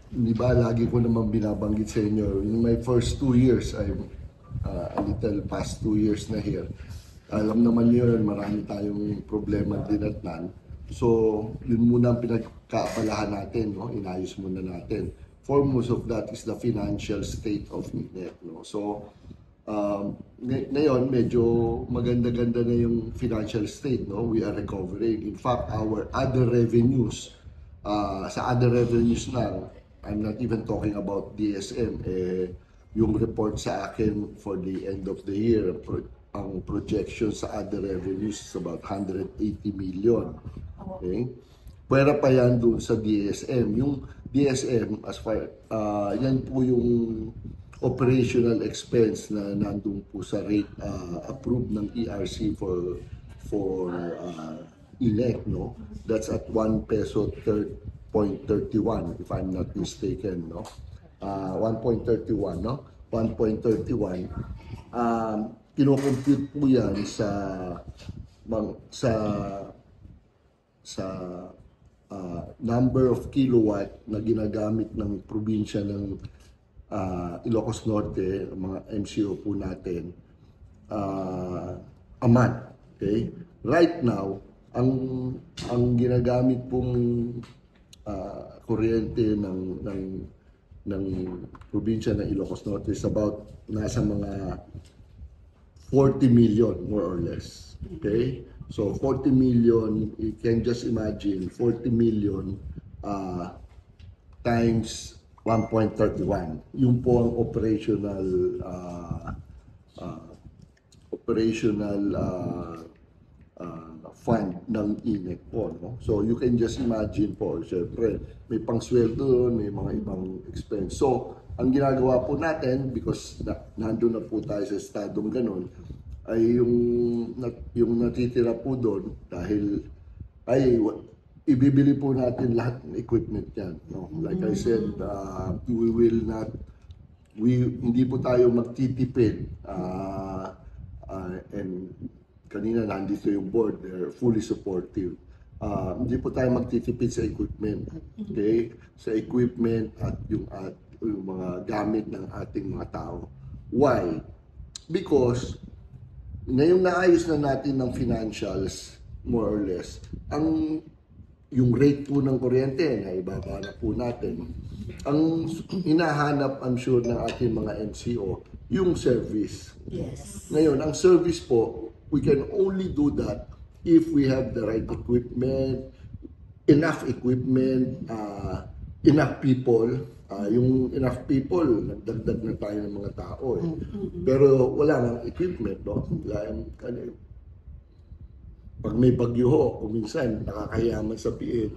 Di ba, lagi ko naman binabanggit sa inyo, in my first 2 years, I'm a little past 2 years na here. Alam naman yun, marami tayong problema dinatnan. So, yun muna ang pinagkaabalahan natin, no? Inayos muna natin. Foremost of that is the financial state of NINEP, no? So, ngayon, medyo maganda-ganda na yung financial state, no? We are recovering. In fact, our other revenues, sa other revenues na, I'm not even talking about DSM, yung report sa akin for the end of the year, ang projection sa other revenues is about 180 million. Okay? Pwera pa yan doon sa DSM. Yung DSM, as far, yan po yung operational expense na nandun po sa rate approved ng ERC for ILEC, no? That's at 1 peso 0.31 if I'm not mistaken, no? 1.31, no? 1.31. Kino-compute po yan sa number of kilowatt na ginagamit ng probinsya ng Ilocos Norte, mga MCO po natin, a month. Okay? Right now, ang ginagamit pong kuryente ng probinsya ng Ilocos Norte is about nasa mga 40 million more or less. Okay? So 40 million, you can just imagine 40 million times 1.31. Yung po ang operational fund ng INEC po, no? So you can just imagine po, syempre may pangsweldo doon, may mga ibang expense. So ang ginagawa po natin, because nandun na po tayo sa estadong ganun, ay yung natitira po doon dahil ibibili po natin lahat ng equipment yan, no? Like I said, hindi po tayo magtitipid, and kanina nandito yung board, they're fully supportive. Hindi po tayo magtitipid sa equipment, okay? Sa equipment at yung mga gamit ng ating mga tao. Why? Because ngayong naayos na natin ng financials, more or less, yung rate po ng kuryente na ibaba na po natin. Ang hinahanap, I'm sure, ng ating mga MCO, yung service. Yes. Ngayon, ang service po, we can only do that if we have the right equipment, enough people. Yung enough people, nagdagdag na tayo ng mga tao. Pero wala nang equipment, no? Pag may bagyo ho, kung minsan nakakayaman sa piit,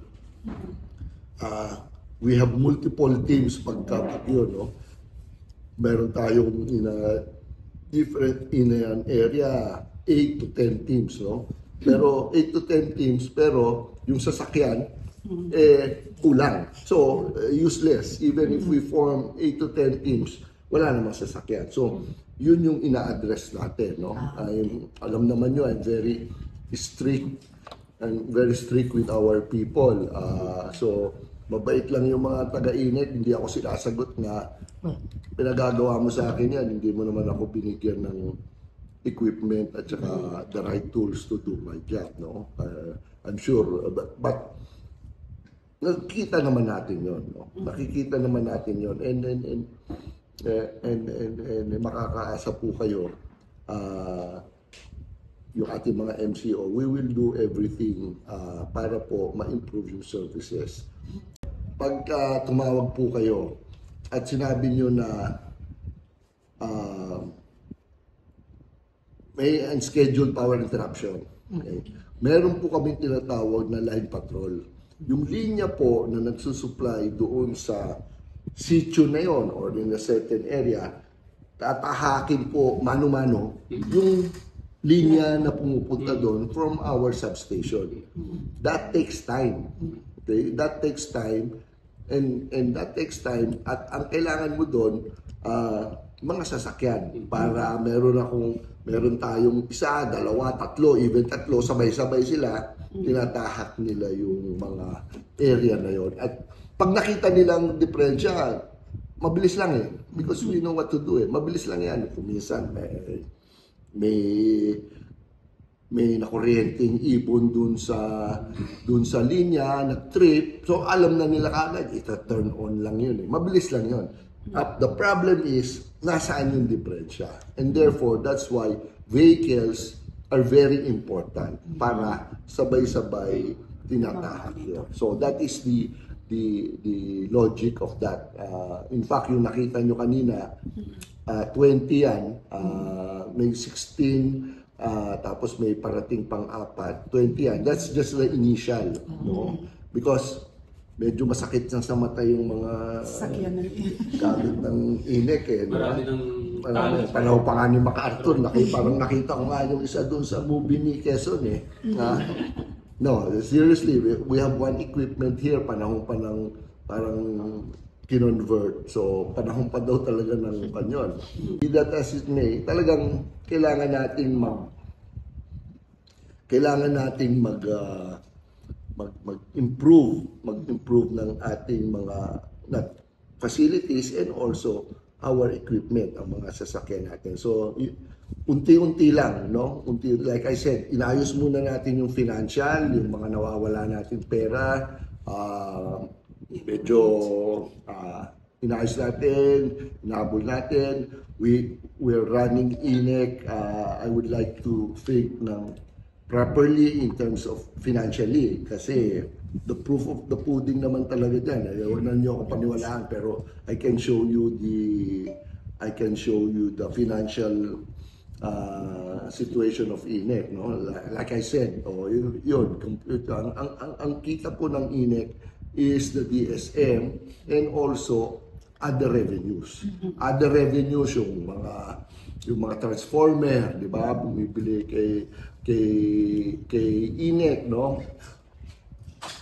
we have multiple teams pagka bagyo, no? Meron tayong in an area 8 to 10 teams, no? Pero 8 to 10 teams, pero yung sasakyan kulang. So useless even if we form 8 to 10 teams, wala namang sasakyan. So yun yung ina-address natin, no? Alam naman nyo, I'm very strict with our people. So mabait lang yung mga taga-init, hindi ako sinasagot na pinagagawa mo sa akin yan, hindi mo naman ako binigyan ng equipment at saka the right tools to do my job, no? I'm sure, but nakikita naman natin yon, no? Nakikita naman natin yon, and makakaasa po kayo, yung ating mga MCO, we will do everything para po ma-improve yung services. Pagka tumawag po kayo at sinabi nyo na may unscheduled power interruption, okay? Meron po kaming tinatawag na line patrol. Yung linya po na nagsusupply doon sa sitio na yon or in a certain area, tatahakin po mano-mano yung linya na pumupunta doon from our substation. That takes time. Okay? That takes time. And that takes time. At ang kailangan mo doon, mga sasakyan para meron tayong isa, dalawa, tatlo, even sabay-sabay sila, tinatahak nila yung mga area na yon. At pag nakita nilang diferensya, mabilis lang eh. Because we know what to do eh. Mabilis lang yan. Kung minsan may nakuryenteng ipon dun sa linya, nag-trip. So alam na nila kagad, ita-turn on lang yun eh. Mabilis lang yun. The problem is, nasaan yung diferensya? And therefore, that's why vehicles are very important para sabay-sabay tinatahak yun. So that is the logic of that. In fact, yung nakita nyo kanina, 20 yan, may 16, tapos may parating pang-4, 20 yan. That's just the initial, no? Because medyo masakit lang sa mata yung mga gamit ng INEC eh. No? Marami panahon pa nga ni MacArthur, parang nakita ko nga yung isa doon sa movie ni Quezon eh. No, seriously, we have one equipment here, panahon pa ng parang kinonvert. So, panahon pa daw talaga ng kanyon. Be that as it may, talagang kailangan nating mag-improve ng ating mga facilities and also our equipment, ang mga sasakyan natin. So, unti-unti lang, no? Like I said, inayos muna natin yung financial, yung mga nawawala natin pera, medyo inayos natin, inabol natin. We're running INEC. I would like to think ng properly in terms of financially, kasi the proof of the pudding naman talaga dyan. Ayaw na nyo ako paniwalaan, pero I can show you the financial situation of INEC, no? Like I said, yun, ang kita po ng INEC is the DSM and also other revenues. Other revenues, yung mga transformer, di ba? Bumibili kay INEC, no?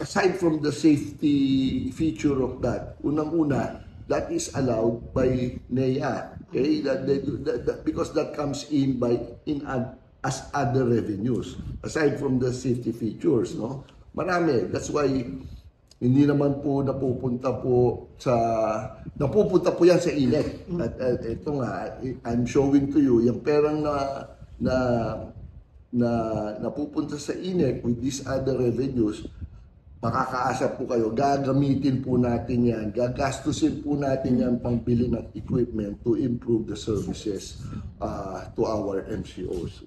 Aside from the safety feature of that, unang-una, that is allowed by NEA. Okay? Because that comes in as other revenues. Aside from the safety features, no? Marami. That's why hindi naman po napupunta po yan sa INEC. At ito nga, I'm showing to you, yung perang na napupunta sa INEC with these other revenues, makakaasa po kayo, gagamitin po natin yan, gagastusin po natin yan pambili ng equipment to improve the services to our MCOs.